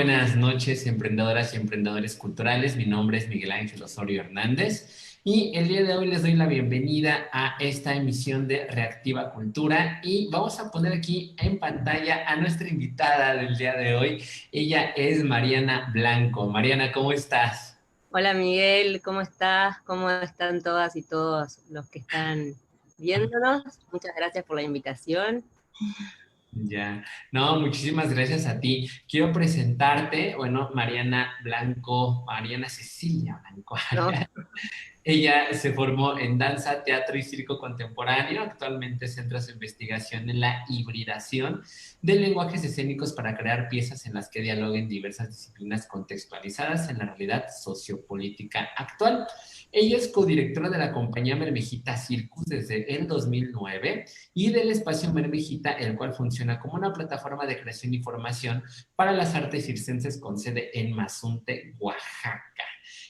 buenas noches, emprendedoras y emprendedores culturales. Mi nombre es Miguel Ángel Osorio Hernández y el día de hoy les doy la bienvenida a esta emisión de Reactiva Cultura y vamos a poner aquí en pantalla a nuestra invitada del día de hoy. Ella es Mariana Blanco. Mariana, ¿cómo estás? Hola Miguel, ¿cómo estás? ¿Cómo están todas y todos los que están viéndonos? Muchas gracias por la invitación. Ya, no, muchísimas gracias a ti. Quiero presentarte, bueno, Mariana Blanco, Mariana Cecilia Blanco. ¿No? Ella se formó en danza, teatro y circo contemporáneo. Actualmente centra su investigación en la hibridación de lenguajes escénicos para crear piezas en las que dialoguen diversas disciplinas contextualizadas en la realidad sociopolítica actual. Ella es codirectora de la compañía Mermejita Circus desde el 2009 y del espacio Mermejita, el cual funciona como una plataforma de creación y formación para las artes circenses con sede en Mazunte, Oaxaca.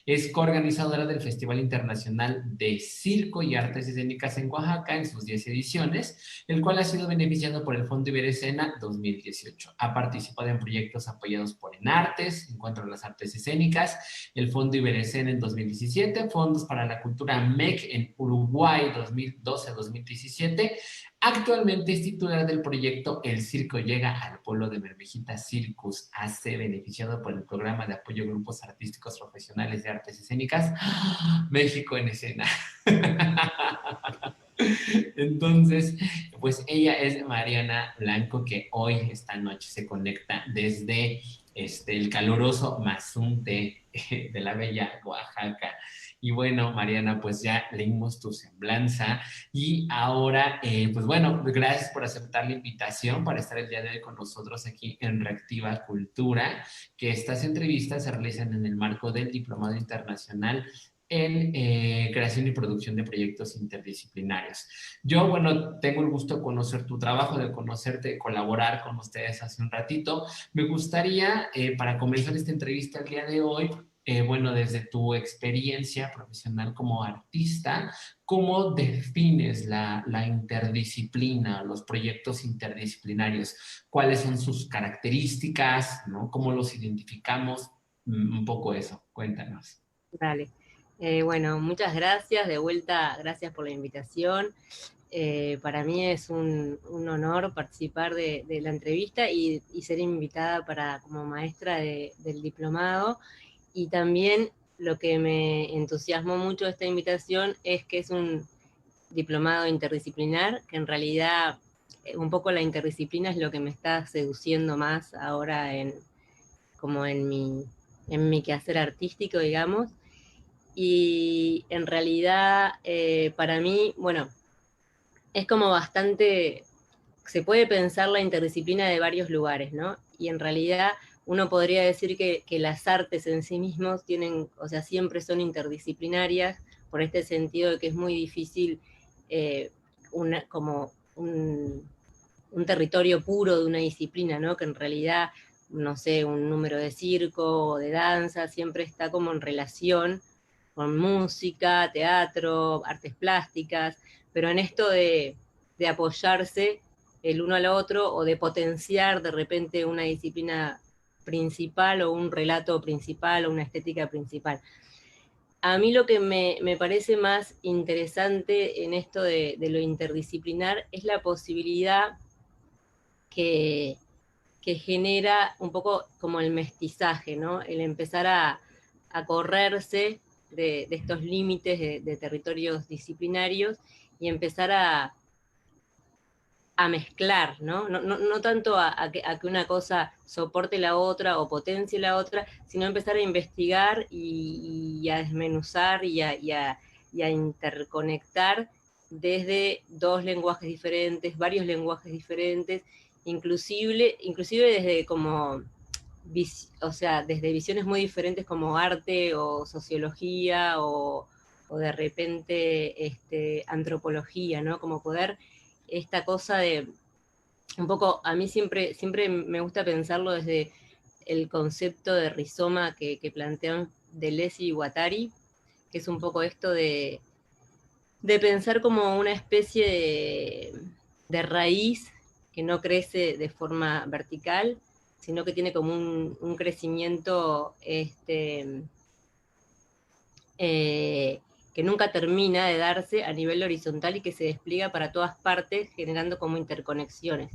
Es coorganizadora del Festival Internacional de Circo y Artes Escénicas en Oaxaca en sus 10 ediciones, el cual ha sido beneficiado por el Fondo Iberescena 2018. Ha participado en proyectos apoyados por Enartes, Encuentro de las Artes Escénicas, el Fondo Iberescena en 2017, Fondos para la Cultura MEC en Uruguay 2012-2017. Actualmente es titular del proyecto El Circo Llega al Pueblo de Mermejita Circus AC, beneficiado por el programa de apoyo a grupos artísticos profesionales de artes escénicas México en Escena. Entonces, pues ella es Mariana Blanco, que hoy, esta noche, se conecta desde el caluroso Mazunte de la bella Oaxaca. Y bueno, Mariana, pues ya leímos tu semblanza y ahora, pues bueno, gracias por aceptar la invitación para estar el día de hoy con nosotros aquí en Reactiva Cultura, que estas entrevistas se realizan en el marco del Diplomado Internacional en creación y producción de proyectos interdisciplinarios. Yo, bueno, tengo el gusto de conocer tu trabajo, de conocerte, de colaborar con ustedes hace un ratito. Me gustaría, para comenzar esta entrevista el día de hoy, bueno, desde tu experiencia profesional como artista, ¿cómo defines la interdisciplina, los proyectos interdisciplinarios? ¿Cuáles son sus características? ¿No? ¿Cómo los identificamos? Un poco eso, cuéntanos. Dale. Bueno, muchas gracias. De vuelta, gracias por la invitación. Para mí es un honor participar de la entrevista y ser invitada como maestra del diplomado. Y también lo que me entusiasmó mucho de esta invitación es que es un diplomado interdisciplinar, que en realidad un poco la interdisciplina es lo que me está seduciendo más ahora como en mi quehacer artístico, digamos. Y en realidad, para mí, bueno, es como bastante, se puede pensar la interdisciplina de varios lugares, ¿no? Y en realidad uno podría decir que las artes en sí mismos tienen, o sea, siempre son interdisciplinarias, por este sentido de que es muy difícil como un territorio puro de una disciplina, ¿no? Que en realidad, no sé, un número de circo o de danza siempre está como en relación con música, teatro, artes plásticas, pero en esto de apoyarse el uno al otro o de potenciar de repente una disciplina principal o un relato principal o una estética principal. A mí lo que me parece más interesante en esto de lo interdisciplinar es la posibilidad que, que genera un poco como el mestizaje, ¿no? El empezar a correrse de estos límites de territorios disciplinarios y empezar a mezclar, ¿no? No tanto a que una cosa soporte la otra o potencie la otra, sino empezar a investigar y a desmenuzar y a interconectar desde dos lenguajes diferentes, varios lenguajes diferentes, inclusive desde como, o sea, desde visiones muy diferentes como arte o sociología o de repente antropología, ¿no? Como poder esta cosa de, un poco, a mí siempre me gusta pensarlo desde el concepto de rizoma que plantean Deleuze y Guattari, que es un poco esto de pensar como una especie de raíz que no crece de forma vertical, sino que tiene como un crecimiento que nunca termina de darse a nivel horizontal y que se despliega para todas partes, generando como interconexiones.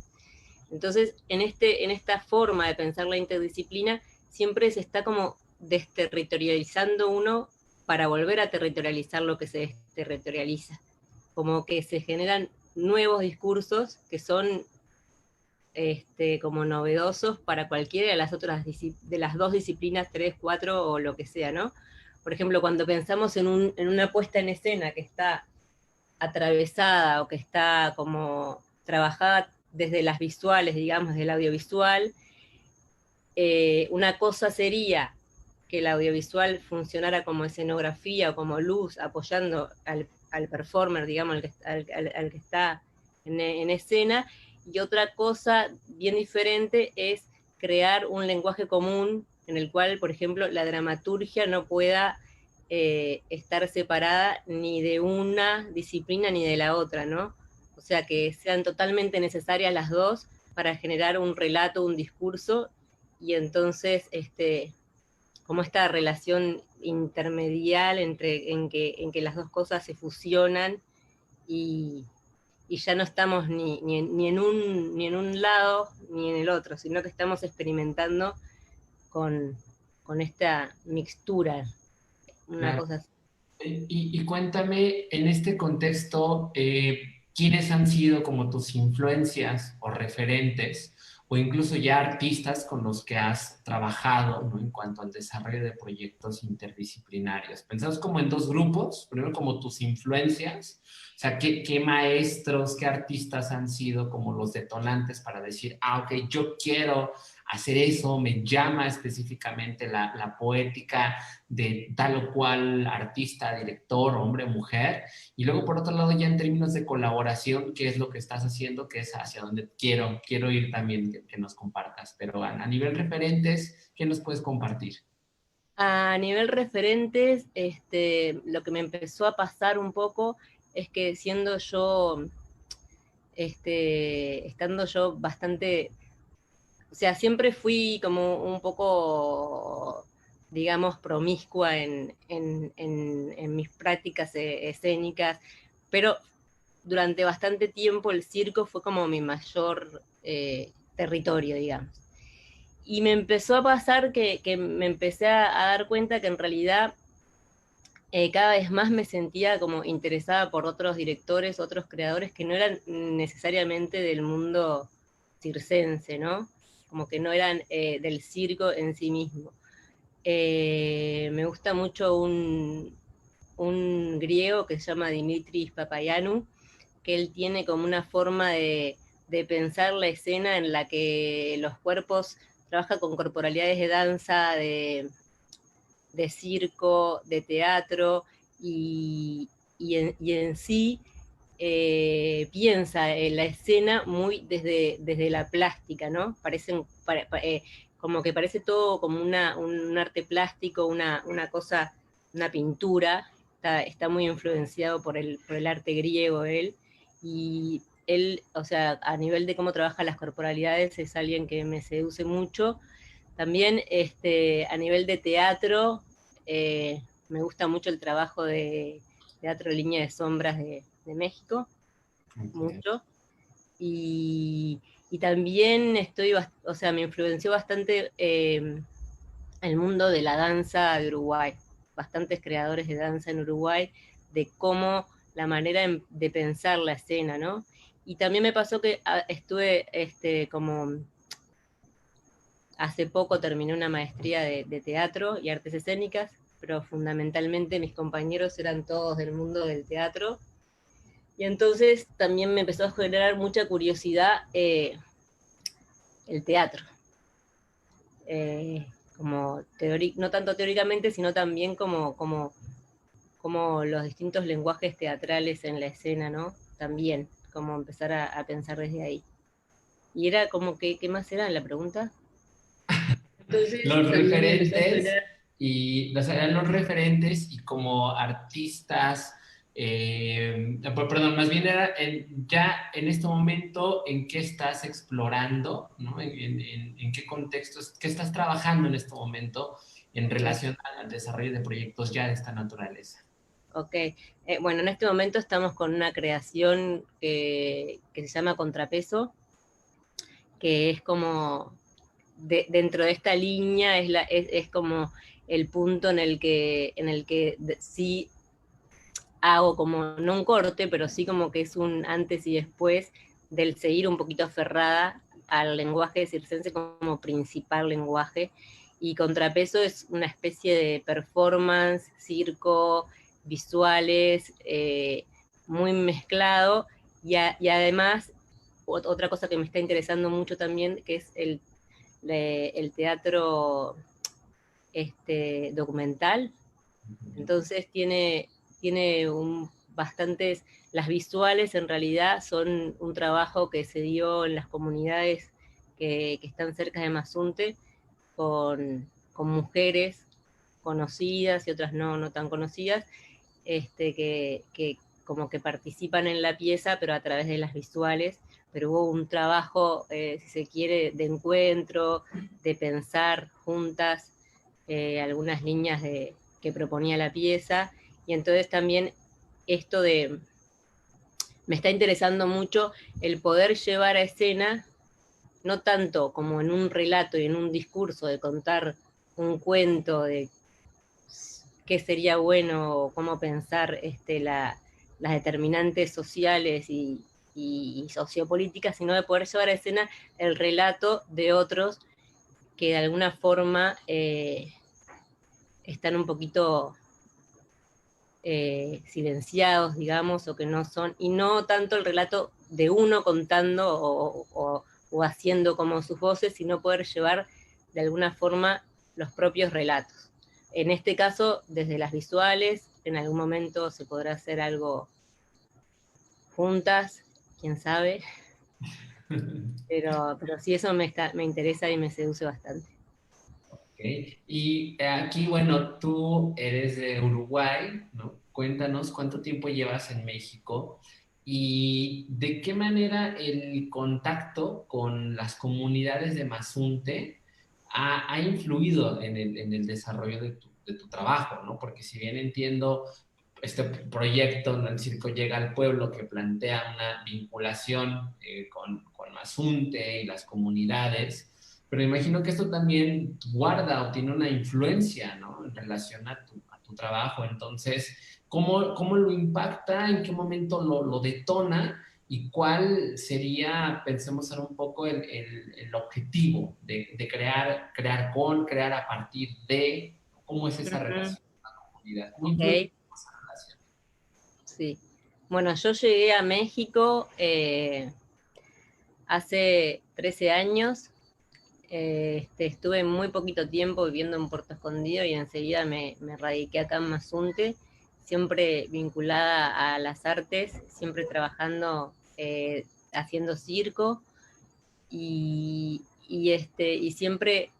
Entonces, en esta forma de pensar la interdisciplina, siempre se está como desterritorializando uno para volver a territorializar lo que se desterritorializa. Como que se generan nuevos discursos que son como novedosos para cualquiera de las otras, de las dos disciplinas, 3, 4 o lo que sea, ¿no? Por ejemplo, cuando pensamos en una puesta en escena que está atravesada o que está como trabajada desde las visuales, digamos, del audiovisual, una cosa sería que el audiovisual funcionara como escenografía o como luz, apoyando al performer, digamos, al que está en escena, y otra cosa bien diferente es crear un lenguaje común en el cual, por ejemplo, la dramaturgia no pueda estar separada ni de una disciplina ni de la otra, ¿no? O sea, que sean totalmente necesarias las dos para generar un relato, un discurso, y entonces como esta relación intermedial en que las dos cosas se fusionan y, y ya no estamos ni en un lado ni en el otro, sino que estamos experimentando con, con esta mixtura, una Claro. cosa así. Y cuéntame, en este contexto, ¿quiénes han sido como tus influencias o referentes, o incluso ya artistas con los que has trabajado, ¿no? En cuanto al desarrollo de proyectos interdisciplinarios? Pensamos como en dos grupos, primero como tus influencias, o sea, ¿qué maestros, qué artistas han sido como los detonantes para decir, ah, ok, yo quiero hacer eso, me llama específicamente la poética de tal o cual artista, director, hombre, mujer, y luego por otro lado ya en términos de colaboración, qué es lo que estás haciendo, qué es hacia donde quiero ir también que nos compartas, pero a nivel referentes, ¿qué nos puedes compartir? A nivel referentes, lo que me empezó a pasar un poco es que siendo yo, estando yo bastante, o sea, siempre fui como un poco, digamos, promiscua en mis prácticas escénicas, pero durante bastante tiempo el circo fue como mi mayor territorio, digamos. Y me empezó a pasar que me empecé a dar cuenta que en realidad cada vez más me sentía como interesada por otros directores, otros creadores que no eran necesariamente del mundo circense, ¿no? Como que no eran del circo en sí mismo. Me gusta mucho un griego que se llama Dimitris Papayanu, que él tiene como una forma de pensar la escena en la que los cuerpos trabaja con corporalidades de danza, de circo, de teatro, y en sí piensa en la escena muy desde la plástica, ¿no? Como que parece todo como un arte plástico, una cosa, una pintura. Está muy influenciado por el arte griego él, y él, o sea, a nivel de cómo trabaja las corporalidades, es alguien que me seduce mucho. También a nivel de teatro, me gusta mucho el trabajo de Teatro Línea de Sombras de México, Okay. mucho. Y también o sea, me influenció bastante el mundo de la danza de Uruguay, bastantes creadores de danza en Uruguay, de cómo la manera de pensar la escena, ¿no? Y también me pasó que estuve como hace poco terminé una maestría de teatro y artes escénicas, pero fundamentalmente mis compañeros eran todos del mundo del teatro. Y entonces también me empezó a generar mucha curiosidad el teatro. Como no tanto teóricamente, sino también como los distintos lenguajes teatrales en la escena, ¿no? También, como empezar a pensar desde ahí. Y era como que, ¿qué más era la pregunta? Entonces Los también me empezó a referentes generar. y, o sea, eran los referentes y como artistas Perdón, más bien era ya en este momento, ¿en qué estás explorando, ¿no? En qué contextos, qué estás trabajando en este momento en relación al desarrollo de proyectos ya de esta naturaleza? Ok, bueno, en este momento estamos con una creación que se llama Contrapeso, que es como dentro de esta línea es como el punto en el que sí hago como, no un corte, pero sí como que es un antes y después del seguir un poquito aferrada al lenguaje circense como principal lenguaje, y Contrapeso es una especie de performance, circo, visuales, muy mezclado, y además otra cosa que me está interesando mucho también, que es el teatro documental. Entonces tiene bastantes, las visuales en realidad son un trabajo que se dio en las comunidades que están cerca de Mazunte, con mujeres conocidas y otras no tan conocidas, que como que participan en la pieza, pero a través de las visuales. Pero hubo un trabajo, si se quiere, de encuentro, de pensar juntas algunas líneas que proponía la pieza, y entonces también esto me está interesando mucho el poder llevar a escena, no tanto como en un relato y en un discurso de contar un cuento de qué sería bueno o cómo pensar las determinantes sociales y sociopolíticas, sino de poder llevar a escena el relato de otros que de alguna forma están un poquito silenciados, digamos, o que no son, y no tanto el relato de uno contando o haciendo como sus voces, sino poder llevar de alguna forma los propios relatos. En este caso, desde las visuales, en algún momento se podrá hacer algo juntas, quién sabe, pero sí eso me interesa y me seduce bastante. Okay. Y aquí, bueno, tú eres de Uruguay, ¿no? Cuéntanos cuánto tiempo llevas en México y de qué manera el contacto con las comunidades de Mazunte ha influido en el desarrollo de tu trabajo, ¿no? Porque si bien entiendo este proyecto, ¿no? El circo llega al pueblo, que plantea una vinculación con Mazunte y las comunidades, pero imagino que esto también guarda o tiene una influencia, ¿no? En relación a tu trabajo. Entonces, ¿cómo lo impacta? ¿En qué momento lo detona? ¿Y cuál sería, pensemos en un poco, el objetivo de crear a partir de, cómo es esa relación con la comunidad? ¿Cómo influye Ok, esa relación? sí. Bueno, yo llegué a México hace 13 años. Estuve muy poquito tiempo viviendo en Puerto Escondido y enseguida me radiqué acá en Mazunte, siempre vinculada a las artes, siempre trabajando, haciendo circo, y siempre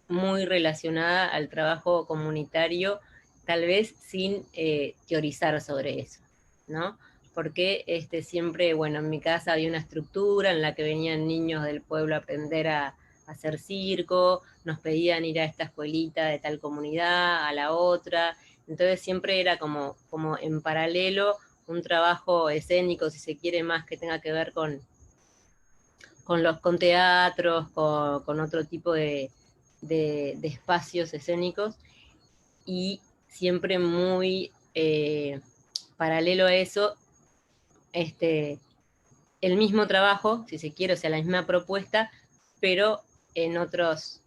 muy relacionada al trabajo comunitario, tal vez sin teorizar sobre eso, ¿no? Porque siempre, bueno, en mi casa había una estructura en la que venían niños del pueblo a aprender a hacer circo, nos pedían ir a esta escuelita de tal comunidad, a la otra, entonces siempre era como en paralelo un trabajo escénico, si se quiere, más que tenga que ver con teatros, con otro tipo de espacios escénicos, y siempre muy paralelo a eso, el mismo trabajo, si se quiere, o sea, la misma propuesta, pero en otros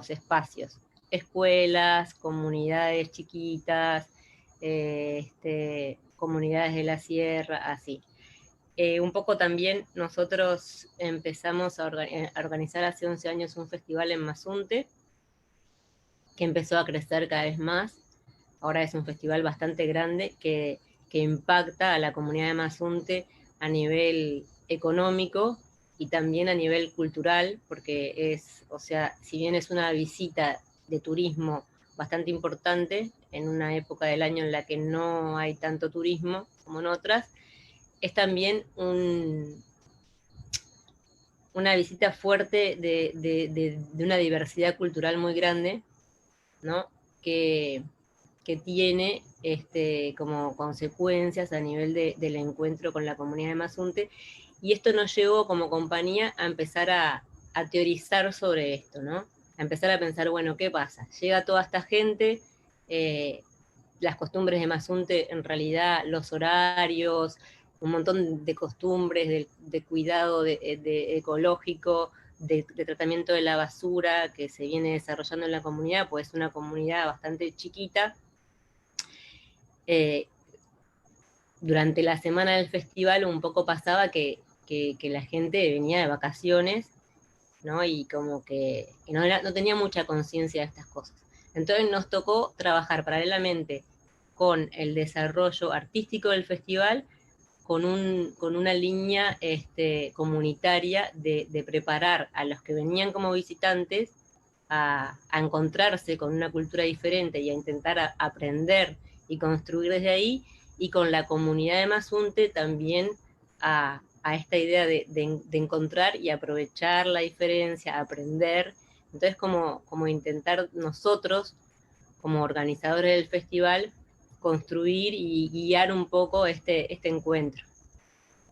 espacios, escuelas, comunidades chiquitas, comunidades de la sierra, así. Un poco también nosotros empezamos a organizar hace 11 años un festival en Mazunte, que empezó a crecer cada vez más. Ahora es un festival bastante grande que impacta a la comunidad de Mazunte a nivel económico y también a nivel cultural, porque o sea, si bien es una visita de turismo bastante importante en una época del año en la que no hay tanto turismo como en otras, es también una visita fuerte de una diversidad cultural muy grande, ¿no? Que, que tiene como consecuencias a nivel del encuentro con la comunidad de Mazunte, y esto nos llevó como compañía a empezar a teorizar sobre esto, ¿no? A empezar a pensar, bueno, ¿qué pasa? Llega toda esta gente, las costumbres de Mazunte, en realidad, los horarios, un montón de costumbres, de cuidado de ecológico, de tratamiento de la basura que se viene desarrollando en la comunidad, pues es una comunidad bastante chiquita. Durante la semana del festival un poco pasaba que la gente venía de vacaciones, ¿no? Y como que no tenía mucha conciencia de estas cosas. Entonces nos tocó trabajar paralelamente con el desarrollo artístico del festival, con una línea comunitaria de preparar a los que venían como visitantes a encontrarse con una cultura diferente y a intentar aprender y construir desde ahí, y con la comunidad de Mazunte también a esta idea de encontrar y aprovechar la diferencia, aprender. Entonces como intentar nosotros, como organizadores del festival, construir y guiar un poco este encuentro.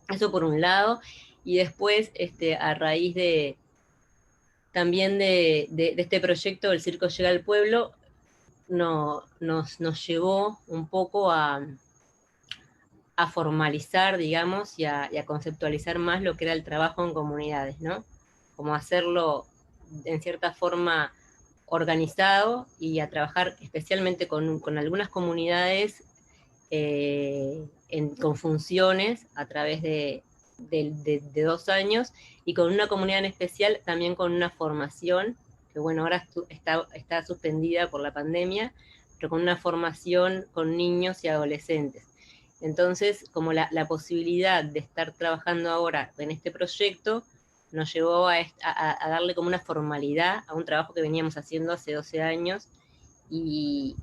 Eso por un lado, y después a raíz también de este proyecto, El Circo Llega al Pueblo, nos llevó un poco a formalizar, digamos, y a conceptualizar más lo que era el trabajo en comunidades, ¿no? Como hacerlo en cierta forma organizado, y a trabajar especialmente con algunas comunidades con funciones a través de 2 años, y con una comunidad en especial también con una formación, que bueno, ahora está suspendida por la pandemia, pero con una formación con niños y adolescentes. Entonces, como la posibilidad de estar trabajando ahora en este proyecto nos llevó a darle como una formalidad a un trabajo que veníamos haciendo hace 12 años, y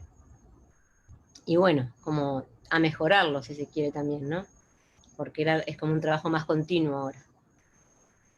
bueno, como a mejorarlo, si se quiere también, ¿no? Porque es como un trabajo más continuo ahora.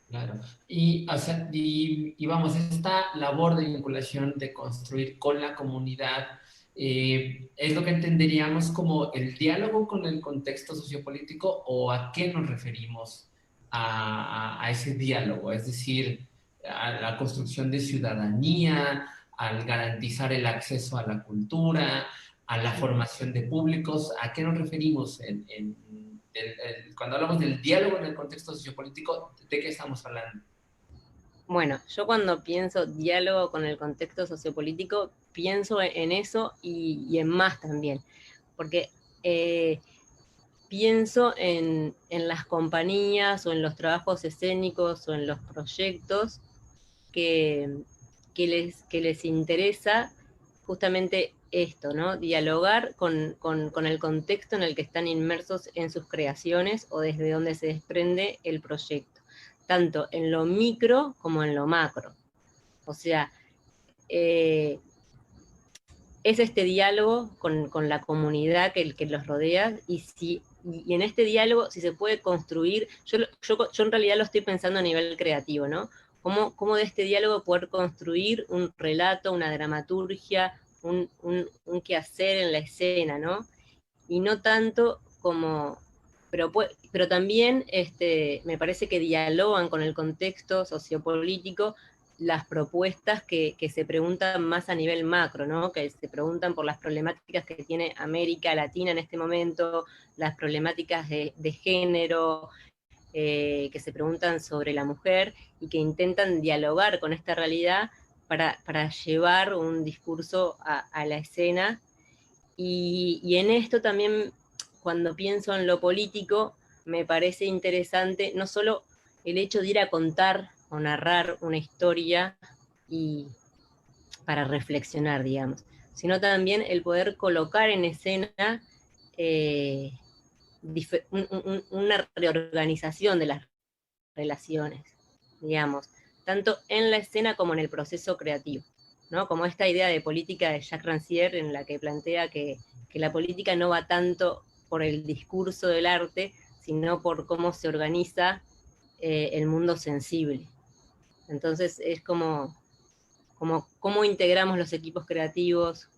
Claro. Y, o sea, y vamos, esta labor de vinculación, de construir con la comunidad, es lo que entenderíamos como el diálogo con el contexto sociopolítico, o a qué nos referimos a ese diálogo, es decir, a la construcción de ciudadanía, al garantizar el acceso a la cultura, a la formación de públicos. ¿A qué nos referimos cuando hablamos del diálogo en el contexto sociopolítico? ¿De qué estamos hablando? Bueno, yo cuando pienso diálogo con el contexto sociopolítico, pienso en eso y en más también, porque pienso en las compañías o en los trabajos escénicos o en los proyectos que, que les interesa justamente esto, ¿no? Dialogar con el contexto en el que están inmersos en sus creaciones, o desde donde se desprende el proyecto, tanto en lo micro como en lo macro. O sea, es este diálogo con la comunidad que los rodea, y en este diálogo, si se puede construir, yo en realidad lo estoy pensando a nivel creativo, ¿no? Cómo de este diálogo poder construir un relato, una dramaturgia, un quehacer en la escena, ¿no? Y no tanto como... Pero también me parece que dialogan con el contexto sociopolítico las propuestas que se preguntan más a nivel macro, ¿no? Que se preguntan por las problemáticas que tiene América Latina en este momento, las problemáticas de género, que se preguntan sobre la mujer, y que intentan dialogar con esta realidad para llevar un discurso a la escena. Y en esto también, cuando pienso en lo político, me parece interesante no solo el hecho de ir a contar o narrar una historia y para reflexionar, digamos, sino también el poder colocar en escena eh, una reorganización de las relaciones, digamos, tanto en la escena como en el proceso creativo. ¿no? Como esta idea de política de Jacques Rancière, en la que plantea que la política no va tanto por el discurso del arte, sino por cómo se organiza el mundo sensible. Entonces es como cómo integramos los equipos creativos,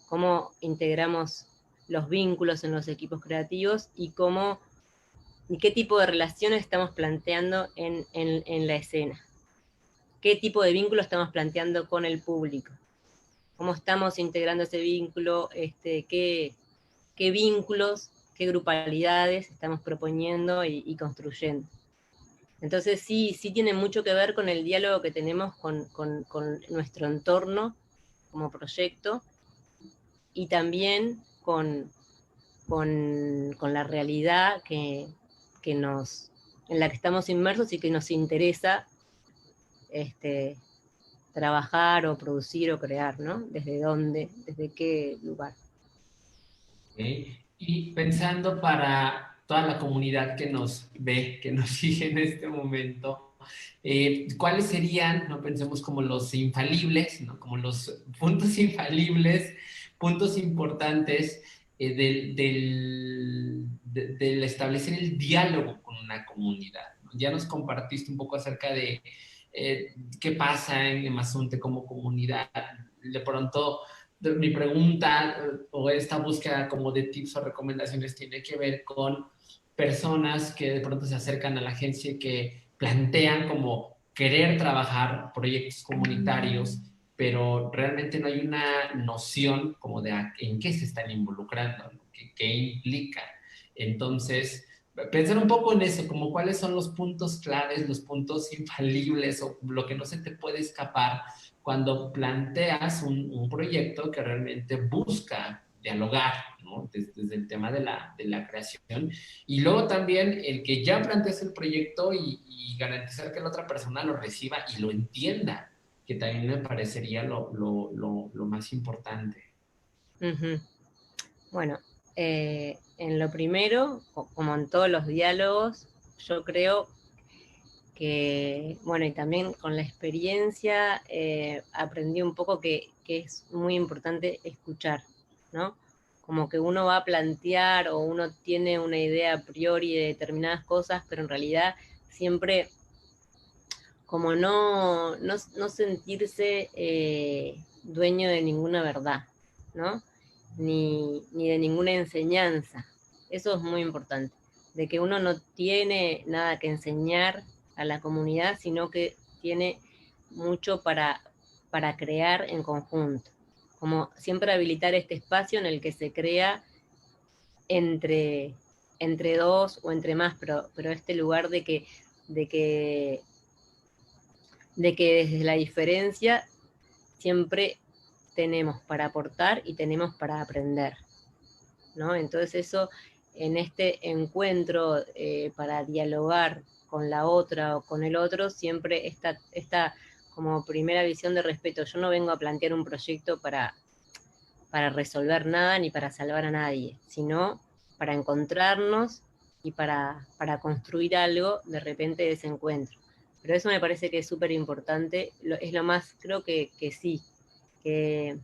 cómo integramos los vínculos en los equipos creativos y qué tipo de relaciones estamos planteando en la escena. Qué tipo de vínculo estamos planteando con el público. Cómo estamos integrando ese vínculo, qué vínculos, qué grupalidades estamos proponiendo y construyendo. Entonces sí tiene mucho que ver con el diálogo que tenemos con nuestro entorno como proyecto y también con la realidad en la que estamos inmersos y que nos interesa trabajar o producir o crear, ¿no? ¿Desde dónde? ¿Desde qué lugar? ¿Okay? Y pensando para toda la comunidad que nos ve, que nos sigue en este momento, ¿cuáles serían, no pensemos como los infalibles, ¿no? Como los puntos infalibles, puntos importantes del establecer el diálogo con una comunidad, ¿no? Ya nos compartiste un poco acerca de qué pasa en Emazunte como comunidad. De pronto, mi pregunta o esta búsqueda como de tips o recomendaciones tiene que ver con personas que de pronto se acercan a la agencia y que plantean como querer trabajar proyectos comunitarios, pero realmente no hay una noción como de en qué se están involucrando, ¿no? ¿Qué implica? Entonces, pensar un poco en eso, como cuáles son los puntos claves, los puntos infalibles o lo que no se te puede escapar cuando planteas un proyecto que realmente busca dialogar, ¿no? Desde el tema de la creación. Y luego también el que ya planteas el proyecto y garantizar que la otra persona lo reciba y lo entienda, que también me parecería lo más importante. Uh-huh. Bueno, en lo primero, como en todos los diálogos, yo creo que, bueno, y también con la experiencia aprendí un poco que es muy importante escuchar, ¿no? Como que uno va a plantear o uno tiene una idea a priori de determinadas cosas, pero en realidad siempre como no sentirse dueño de ninguna verdad, ¿no? Ni de ninguna enseñanza. Eso es muy importante, de que uno no tiene nada que enseñar a la comunidad, sino que tiene mucho para crear en conjunto. Como siempre habilitar este espacio en el que se crea entre, entre dos o entre más, pero este lugar de que desde la diferencia siempre tenemos para aportar y tenemos para aprender, ¿no? Entonces eso, en este encuentro para dialogar con la otra o con el otro, siempre esta como primera visión de respeto. Yo no vengo a plantear un proyecto para resolver nada ni para salvar a nadie, sino para encontrarnos y para construir algo de repente de ese encuentro. Pero eso me parece que es súper importante, es lo más, creo que sí, que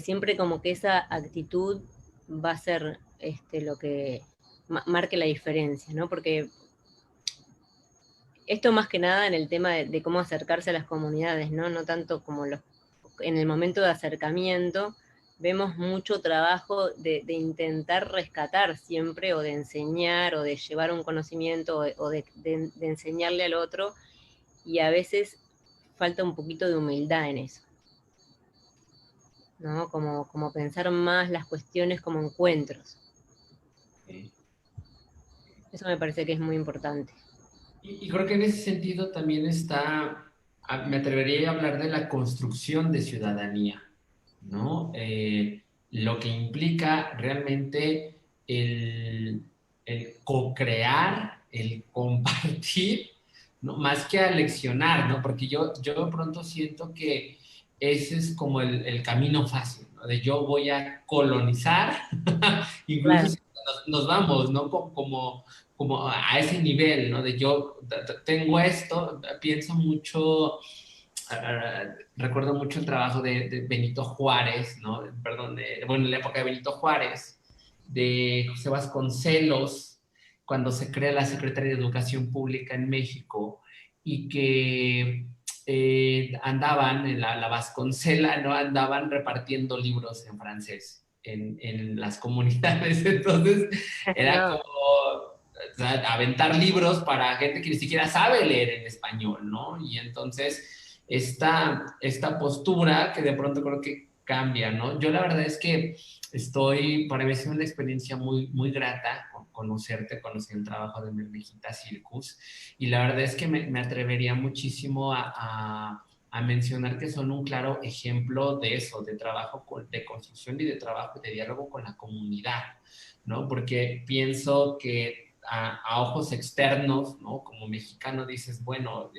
siempre como que esa actitud va a ser lo que marque la diferencia, ¿no? Porque esto más que nada en el tema de cómo acercarse a las comunidades, ¿no? No tanto como en el momento de acercamiento, vemos mucho trabajo de intentar rescatar siempre, o de enseñar, o de llevar un conocimiento, o de enseñarle al otro, y a veces falta un poquito de humildad en eso, ¿no? Como pensar más las cuestiones como encuentros. Okay. Eso me parece que es muy importante. Y creo que en ese sentido también está, me atrevería a hablar de la construcción de ciudadanía, ¿no? Lo que implica realmente el co-crear, el compartir, ¿no? Más que aleccionar, ¿no? Porque yo de pronto siento que ese es como el camino fácil, ¿no? De yo voy a colonizar, incluso Claro. si nos vamos, ¿no? Como a ese nivel, ¿no? De yo tengo esto, pienso mucho recuerdo mucho el trabajo de Benito Juárez, ¿no? Perdón, bueno, en la época de Benito Juárez, de José Vasconcelos, cuando se crea la Secretaría de Educación Pública en México y que andaban, en la Vasconcela, ¿no? Andaban repartiendo libros en francés en las comunidades. Entonces, era No, como, o sea, aventar libros para gente que ni siquiera sabe leer en español, ¿no? Y entonces esta postura que de pronto creo que cambia, ¿no? Yo la verdad es que para mí ha sido una experiencia muy, muy grata conocerte, conocer el trabajo de Mermejita Circus, y la verdad es que me atrevería muchísimo a mencionar que son un claro ejemplo de eso, de trabajo, de construcción y de trabajo, de diálogo con la comunidad, ¿no? Porque pienso que ojos externos, ¿no? Como mexicano dices, bueno,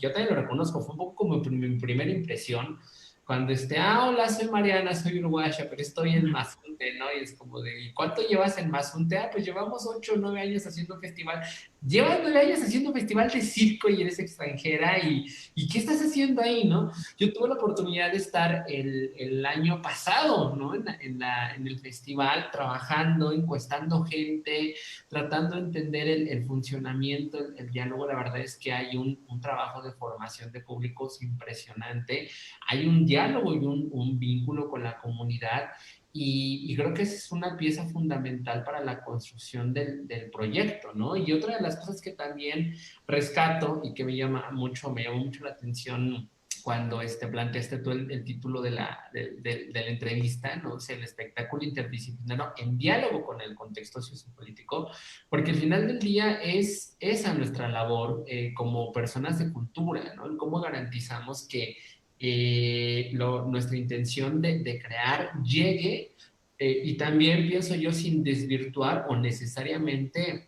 yo también lo reconozco, fue un poco como mi primera impresión, cuando hola, soy Mariana, soy uruguaya, pero estoy en Mazunte, ¿no? Y es como de, ¿y cuánto llevas en Mazunte? Pues llevamos 8 o 9 años haciendo festival. Llevas 9 años haciendo festival de circo y eres extranjera, ¿y qué estás haciendo ahí, no? Yo tuve la oportunidad de estar el año pasado, ¿no? En el festival, trabajando, encuestando gente, tratando de entender el funcionamiento, el diálogo. La verdad es que hay un trabajo de formación de públicos impresionante, hay un diálogo y un vínculo con la comunidad, y creo que esa es una pieza fundamental para la construcción del proyecto, ¿no? Y otra de las cosas que también rescato y que me llamó mucho la atención cuando planteaste tú el título de la entrevista, ¿no? O sea, el espectáculo interdisciplinario en diálogo con el contexto sociopolítico, porque al final del día es esa nuestra labor como personas de cultura, ¿no? El cómo garantizamos que nuestra intención de crear llegue, y también pienso yo sin desvirtuar o necesariamente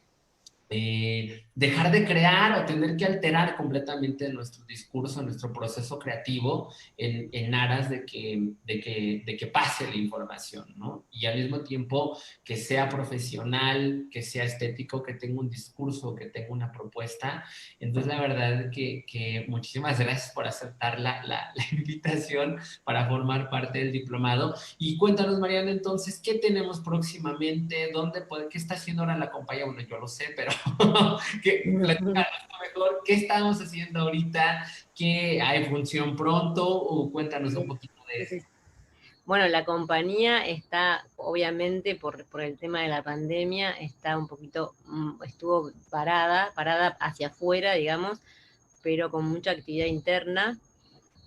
dejar de crear o tener que alterar completamente nuestro discurso, nuestro proceso creativo en aras de que pase la información, ¿no? Y al mismo tiempo que sea profesional, que sea estético, que tenga un discurso, que tenga una propuesta. Entonces, la verdad que muchísimas gracias por aceptar la invitación para formar parte del diplomado. Y cuéntanos, Mariana, entonces, ¿qué tenemos próximamente? ¿Qué está haciendo ahora la compañía? Bueno, yo lo sé, pero platicarnos mejor, ¿qué estamos haciendo ahorita? ¿Qué hay función pronto? O cuéntanos un poquito de eso. bueno, la compañía está, obviamente, por el tema de la pandemia, está un poquito, estuvo parada hacia afuera, digamos, pero con mucha actividad interna.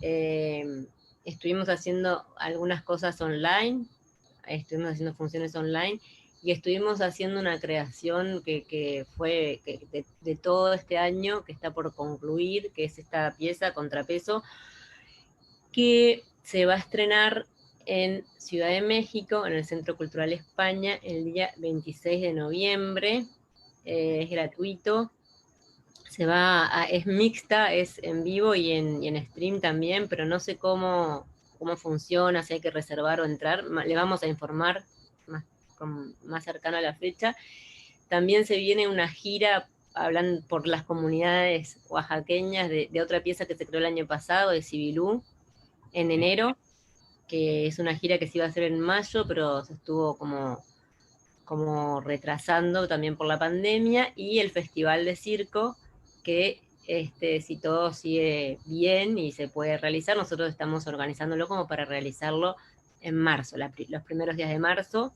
Eh, Estuvimos haciendo algunas cosas online, estuvimos haciendo funciones online y estuvimos haciendo una creación que fue de todo este año, que está por concluir, que es esta pieza, Contrapeso, que se va a estrenar en Ciudad de México, en el Centro Cultural España, el día 26 de noviembre. Es gratuito. Es mixta, es en vivo y en stream también, pero no sé cómo funciona, si hay que reservar o entrar. Le vamos a informar más cercano a la fecha. También se viene una gira hablando por las comunidades oaxaqueñas de otra pieza que se creó el año pasado, de Civilú, en enero, que es una gira que se iba a hacer en mayo, pero se estuvo como retrasando también por la pandemia, y el Festival de Circo, que si todo sigue bien y se puede realizar, nosotros estamos organizándolo como para realizarlo en marzo, los primeros días de marzo.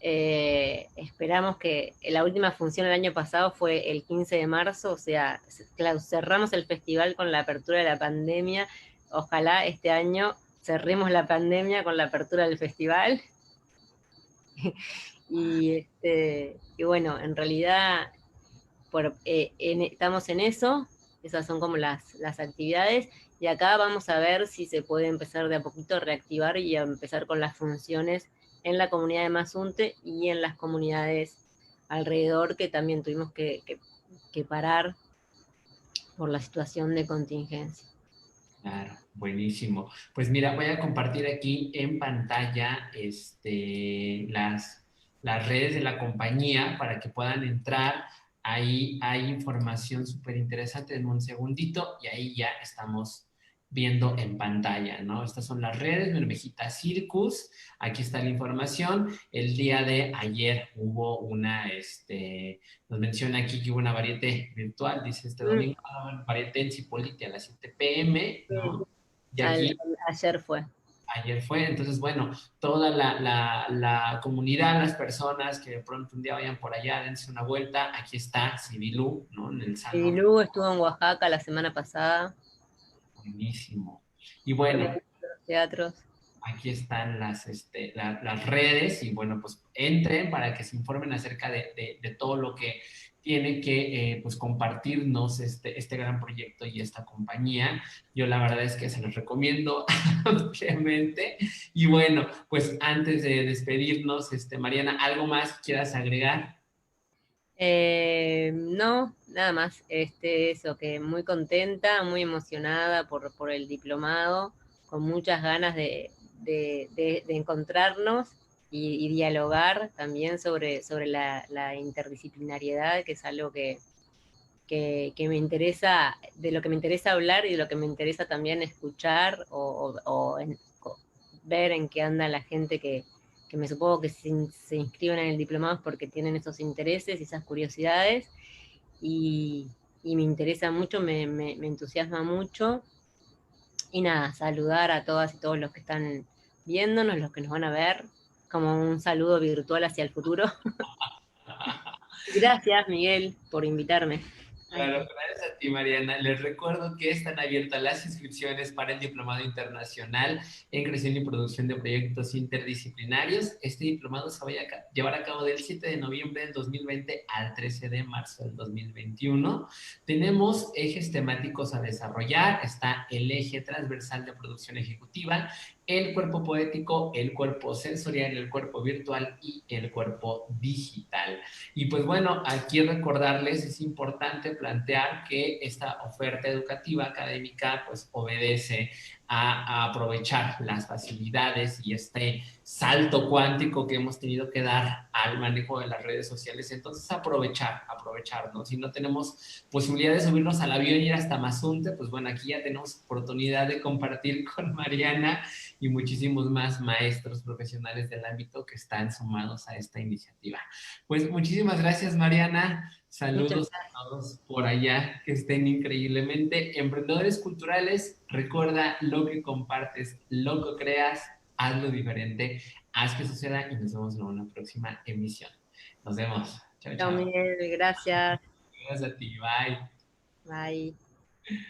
Esperamos que la última función el año pasado fue el 15 de marzo, o sea, claro, cerramos el festival con la apertura de la pandemia. Ojalá este año cerremos la pandemia con la apertura del festival. Y bueno, en realidad estamos en eso, esas son como las actividades, y acá vamos a ver si se puede empezar de a poquito a reactivar y a empezar con las funciones en la comunidad de Mazunte y en las comunidades alrededor, que también tuvimos que parar por la situación de contingencia. Claro, buenísimo. Pues mira, voy a compartir aquí en pantalla las redes de la compañía para que puedan entrar. Ahí hay información súper interesante. En un segundito y ahí ya estamos viendo en pantalla, ¿no? Estas son las redes, Bermejita Circus, aquí está la información. El día de ayer hubo nos menciona aquí que hubo una varieté virtual, dice este Mm, domingo, varieté en Cipolite a las 7 p.m., mm. ¿no? Y aquí Ayer fue. ayer fue, entonces, bueno, toda la comunidad, las personas que de pronto un día vayan por allá, dense una vuelta, aquí está Civilú, ¿no? En el Y Salón, Lu estuvo en Oaxaca la semana pasada buenísimo. Y con bueno, los teatros. aquí están las redes y bueno, pues entren para que se informen acerca de todo lo que tiene que pues compartirnos este gran proyecto y esta compañía. Yo la verdad es que se los recomiendo ampliamente. Y bueno, pues antes de despedirnos, Mariana, ¿algo más que quieras agregar? No, nada más. Eso, que muy contenta, muy emocionada por el diplomado, con muchas ganas de encontrarnos y dialogar también sobre la interdisciplinariedad, que es algo que me interesa, de lo que me interesa hablar y de lo que me interesa también escuchar o ver en qué anda la gente que me supongo que se inscriben en el diplomado es porque tienen esos intereses y esas curiosidades y, y me interesa mucho, me entusiasma mucho. Y nada, saludar a todas y todos los que están viéndonos, los que nos van a ver, como un saludo virtual hacia el futuro. Gracias, Miguel, por invitarme. Ay, Claro, gracias a ti, Mariana. Les recuerdo que están abiertas las inscripciones para el Diplomado Internacional en Creación y Producción de Proyectos Interdisciplinarios. Este diplomado se va a llevar a cabo del 7 de noviembre del 2020 al 13 de marzo del 2021. Tenemos ejes temáticos a desarrollar. Está el eje transversal de producción ejecutiva, el cuerpo poético, el cuerpo sensorial, el cuerpo virtual y el cuerpo digital. Y pues bueno, aquí recordarles, es importante plantear que esta oferta educativa académica pues obedece a aprovechar las facilidades y este salto cuántico que hemos tenido que dar al manejo de las redes sociales. Entonces aprovechar, ¿no? Si no tenemos posibilidad de subirnos al avión y ir hasta Mazunte, pues bueno, aquí ya tenemos oportunidad de compartir con Mariana y muchísimos más maestros profesionales del ámbito que están sumados a esta iniciativa. Pues muchísimas gracias, Mariana. muchas Saludos a todos por allá, que estén increíblemente. Emprendedores culturales, recuerda lo que compartes, lo que creas, hazlo diferente, haz que suceda y nos vemos en una próxima emisión. Nos vemos. Chao, gracias, chao. Miguel, gracias. Gracias a ti. Bye. Bye.